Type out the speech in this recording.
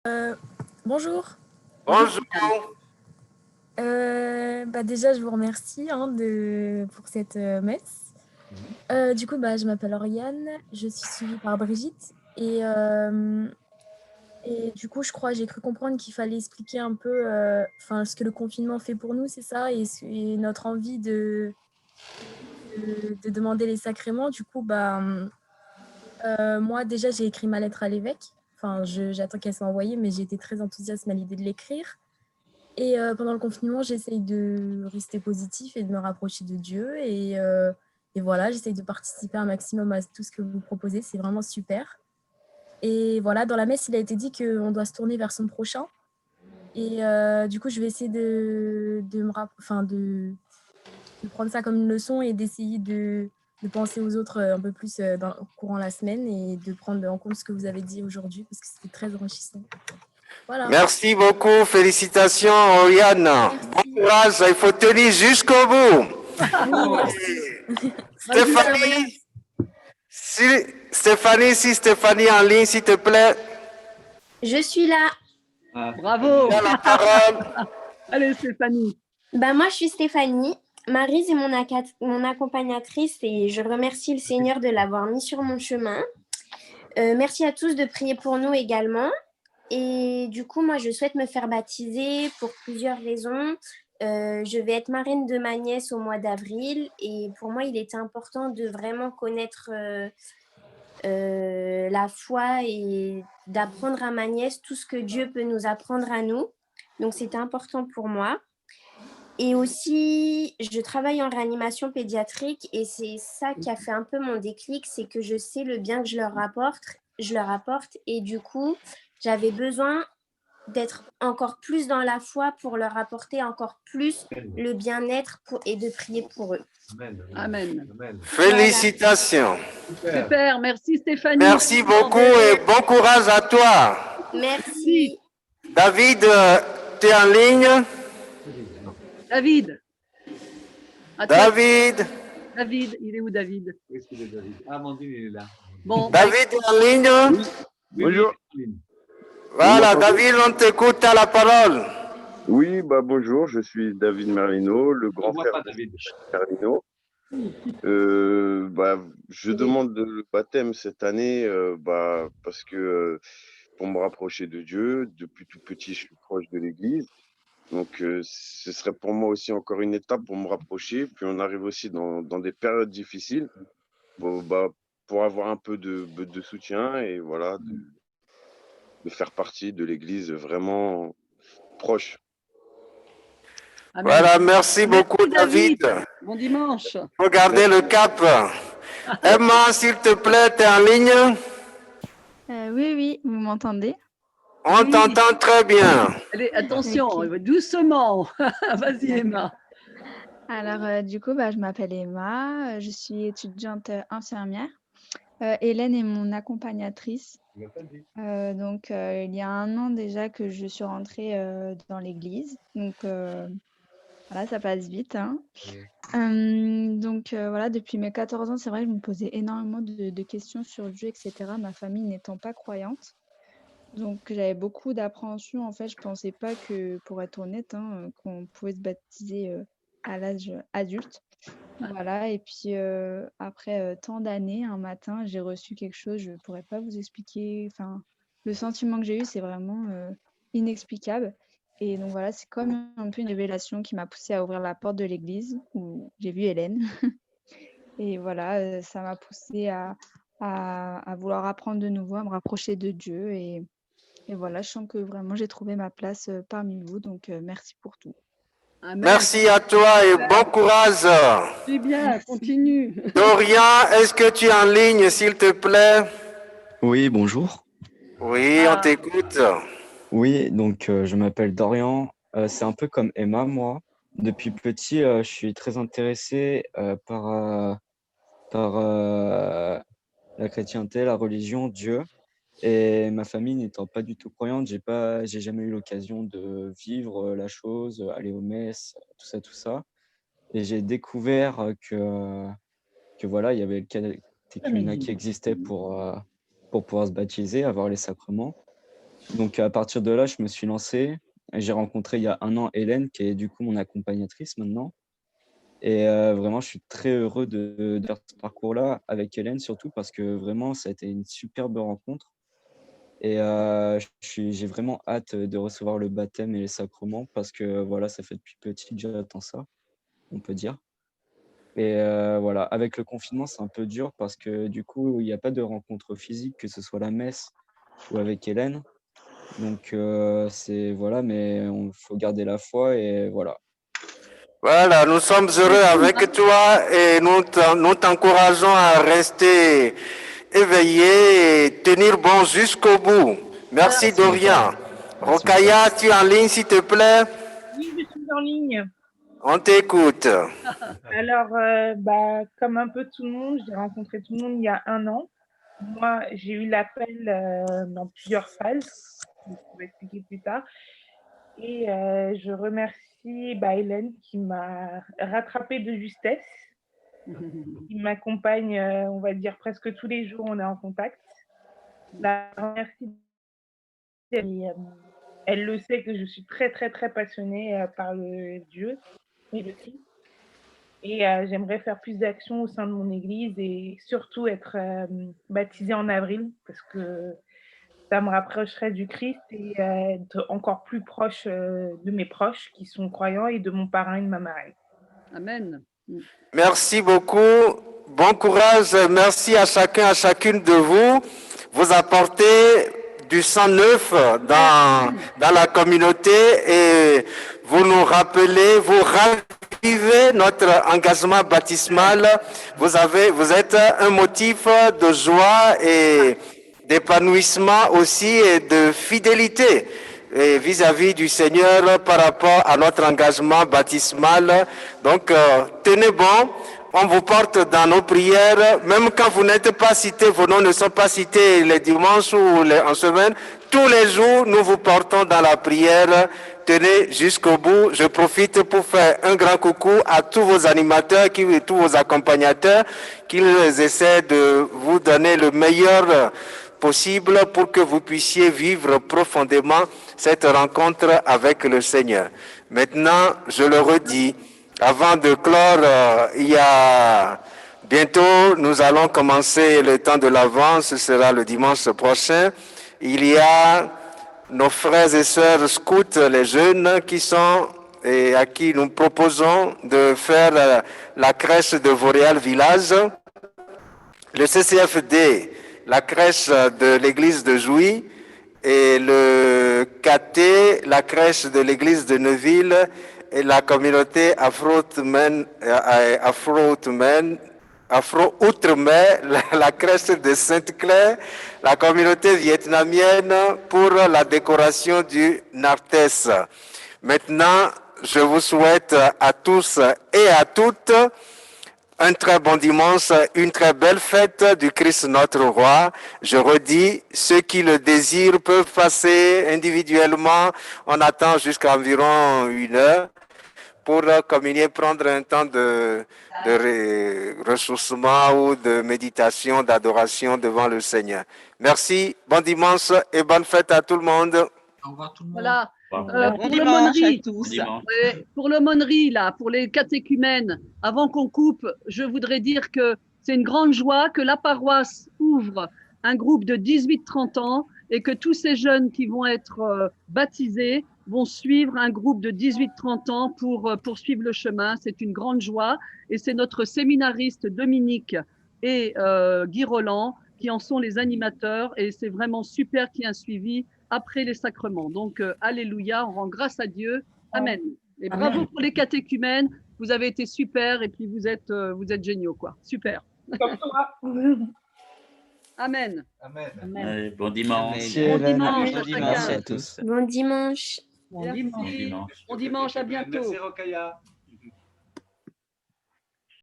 Euh, bonjour. Bonjour. Bonjour. Déjà, je vous remercie pour cette messe. Du coup, je m'appelle Oriane, je suis suivie par Brigitte et du coup, je crois, j'ai cru comprendre qu'il fallait expliquer un peu ce que le confinement fait pour nous, c'est ça, et notre envie de demander les sacrements. Du coup, moi, déjà, j'ai écrit ma lettre à l'évêque. J'attends qu'elle soit envoyée, mais j'ai été très enthousiaste à l'idée de l'écrire. Et pendant le confinement, j'essaye de rester positif et de me rapprocher de Dieu. Et voilà, j'essaye de participer un maximum à tout ce que vous proposez. C'est vraiment super. Et voilà, dans la messe, il a été dit qu'on doit se tourner vers son prochain. Et du coup, je vais essayer de prendre ça comme une leçon et d'essayer de penser aux autres un peu plus courant la semaine et de prendre en compte ce que vous avez dit aujourd'hui parce que c'était très enrichissant. Voilà. Merci beaucoup. Félicitations, Oriane. Bon Merci. courage. Il faut tenir jusqu'au bout. Oui, merci. Stéphanie, si Stéphanie est en ligne, s'il te plaît, Je suis là. Bravo. tu as la parole. Allez, Stéphanie. Moi, je suis Stéphanie. Maryse est mon accompagnatrice et je remercie le Seigneur de l'avoir mis sur mon chemin. Merci à tous de prier pour nous également. Et du coup, moi, je souhaite me faire baptiser pour plusieurs raisons. Je vais être marraine de ma nièce au mois d'avril et pour moi, il était important de vraiment connaître la foi et d'apprendre à ma nièce tout ce que Dieu peut nous apprendre à nous. Donc, c'était important pour moi. Et aussi, je travaille en réanimation pédiatrique et c'est ça qui a fait un peu mon déclic, c'est que je sais le bien que je leur apporte et du coup, j'avais besoin d'être encore plus dans la foi pour leur apporter encore plus le bien-être et de prier pour eux. Amen. Félicitations. Voilà. Super, merci Stéphanie. Merci beaucoup et bon courage à toi. Merci. David, tu es en ligne? David. David. David, il est où David? Est-ce qu'il est David? Ah, Amandine, il est là. Bon, David est en ligne? Oui. Bonjour. Voilà, David, on t'écoute, à la parole. Oui, bonjour, je suis David Merlino, le grand frère pas, de David. Merlino. Je demande le baptême cette année parce que pour me rapprocher de Dieu, depuis tout petit, je suis proche de l'Église. Donc, ce serait pour moi aussi encore une étape pour me rapprocher. Puis, on arrive aussi dans des périodes difficiles pour avoir un peu de soutien et voilà, de faire partie de l'Église vraiment proche. Amen. Voilà, merci beaucoup, David. Bon dimanche. Regardez le cap. Emma, s'il te plaît, tu es en ligne? Oui, vous m'entendez? On t'entend très bien. Allez, attention, doucement. Vas-y, Emma. Alors, du coup, je m'appelle Emma, je suis étudiante infirmière. Hélène est mon accompagnatrice. Donc, il y a 1 an déjà que je suis rentrée dans l'église. Donc, voilà, ça passe vite, hein. Voilà, depuis mes 14 ans, c'est vrai que je me posais énormément de questions sur Dieu, etc. Ma famille n'étant pas croyante. Donc, j'avais beaucoup d'appréhension. En fait, je pensais pas que, pour être honnête, qu'on pouvait se baptiser à l'âge adulte. Voilà, et puis après tant d'années, un matin, j'ai reçu quelque chose, je ne pourrais pas vous expliquer. Enfin, le sentiment que j'ai eu, c'est vraiment inexplicable. Et donc voilà, c'est comme un peu une révélation qui m'a poussée à ouvrir la porte de l'église où j'ai vu Hélène. Et voilà, ça m'a poussée à vouloir apprendre de nouveau, à me rapprocher de Dieu. Et voilà, je sens que vraiment j'ai trouvé ma place parmi vous. Donc merci pour tout. Amen. Merci à toi et bon courage. C'est bien, continue. Dorian, est-ce que tu es en ligne, s'il te plaît? Oui, bonjour. Oui, on t'écoute. Oui, donc je m'appelle Dorian. C'est un peu comme Emma, moi. Depuis petit, je suis très intéressé par la chrétienté, la religion, Dieu. Et ma famille n'étant pas du tout croyante, j'ai jamais eu l'occasion de vivre la chose, aller aux messes, tout ça. Et j'ai découvert que voilà, il y avait le catéchuménat qui existait pour pouvoir se baptiser, avoir les sacrements. Donc, à partir de là, je me suis lancé. Et j'ai rencontré il y a 1 an Hélène, qui est du coup mon accompagnatrice maintenant. Et vraiment, je suis très heureux de faire ce parcours-là avec Hélène, surtout parce que vraiment, ça a été une superbe rencontre. Et j'ai vraiment hâte de recevoir le baptême et les sacrements parce que voilà, ça fait depuis petit que j'attends ça, on peut dire. Et voilà, avec le confinement, c'est un peu dur parce que du coup, il n'y a pas de rencontre physique, que ce soit la messe ou avec Hélène. Donc c'est voilà, mais il faut garder la foi et voilà. Voilà, nous sommes heureux avec toi et nous t'encourageons à rester éveillé et tenir bon jusqu'au bout. Merci Dorian. Merci, Rokaya, tu es en ligne s'il te plaît? Oui, je suis en ligne. On t'écoute. Alors, comme un peu tout le monde, j'ai rencontré tout le monde il y a 1 an. Moi, j'ai eu l'appel dans plusieurs phases, je vais expliquer plus tard. Et je remercie Hélène qui m'a rattrapée de justesse, qui m'accompagne, on va dire, presque tous les jours, on est en contact. La remercie. Elle le sait que je suis très, très, très passionnée par le Dieu et le Christ. Et j'aimerais faire plus d'actions au sein de mon église et surtout être baptisée en avril parce que ça me rapprocherait du Christ et être encore plus proche de mes proches qui sont croyants et de mon parrain et de ma marraine. Amen. Merci beaucoup. Bon courage. Merci à chacun, à chacune de vous. Vous apportez du sang neuf dans la communauté et vous nous rappelez, vous ravivez notre engagement baptismal. Vous êtes un motif de joie et d'épanouissement aussi et de fidélité vis-à-vis du Seigneur par rapport à notre engagement baptismal. Donc, tenez bon. On vous porte dans nos prières, même quand vous n'êtes pas cités, vos noms ne sont pas cités les dimanches ou en semaine. Tous les jours, nous vous portons dans la prière. Tenez jusqu'au bout. Je profite pour faire un grand coucou à tous vos animateurs, tous vos accompagnateurs, qu'ils essaient de vous donner le meilleur possible pour que vous puissiez vivre profondément cette rencontre avec le Seigneur. Maintenant, je le redis, avant de clore, il y a bientôt, nous allons commencer le temps de l'Avent, ce sera le dimanche prochain. Il y a nos frères et sœurs scouts, les jeunes, qui sont et à qui nous proposons de faire la crèche de Vauréal Village. Le CCFD, la crèche de l'église de Jouy, et le KT, la crèche de l'église de Neuville, et la communauté Afro-Outre-mer, la crèche de Sainte-Claire, la communauté vietnamienne pour la décoration du Nartes. Maintenant, je vous souhaite à tous et à toutes un très bon dimanche, une très belle fête du Christ notre roi. Je redis, ceux qui le désirent peuvent passer individuellement. On attend jusqu'à environ 1 heure pour communier, prendre un temps de ressourcement ou de méditation, d'adoration devant le Seigneur. Merci, bon dimanche et bonne fête à tout le monde. Au revoir tout le monde. Voilà. Bon Pour dimanche l'aumônerie, à tous. pour l'aumônerie, là, pour les catéchumènes, avant qu'on coupe, je voudrais dire que c'est une grande joie que la paroisse ouvre un groupe de 18-30 ans et que tous ces jeunes qui vont être baptisés vont suivre un groupe de 18-30 ans pour poursuivre le chemin. C'est une grande joie et c'est notre séminariste Dominique et Guy Roland qui en sont les animateurs et c'est vraiment super qu'il y ait un suivi après les sacrements. Donc, alléluia, on rend grâce à Dieu. Amen. Et bravo pour les catéchumènes. Vous avez été super et puis vous êtes géniaux, quoi. Super. Comme toi. Amen. Amen. Allez, bon dimanche. Merci, Bon Hélène. dimanche Bon à dimanche chacun. à tous. Bon dimanche. Merci. Bon dimanche, à bientôt. Merci Rokaya.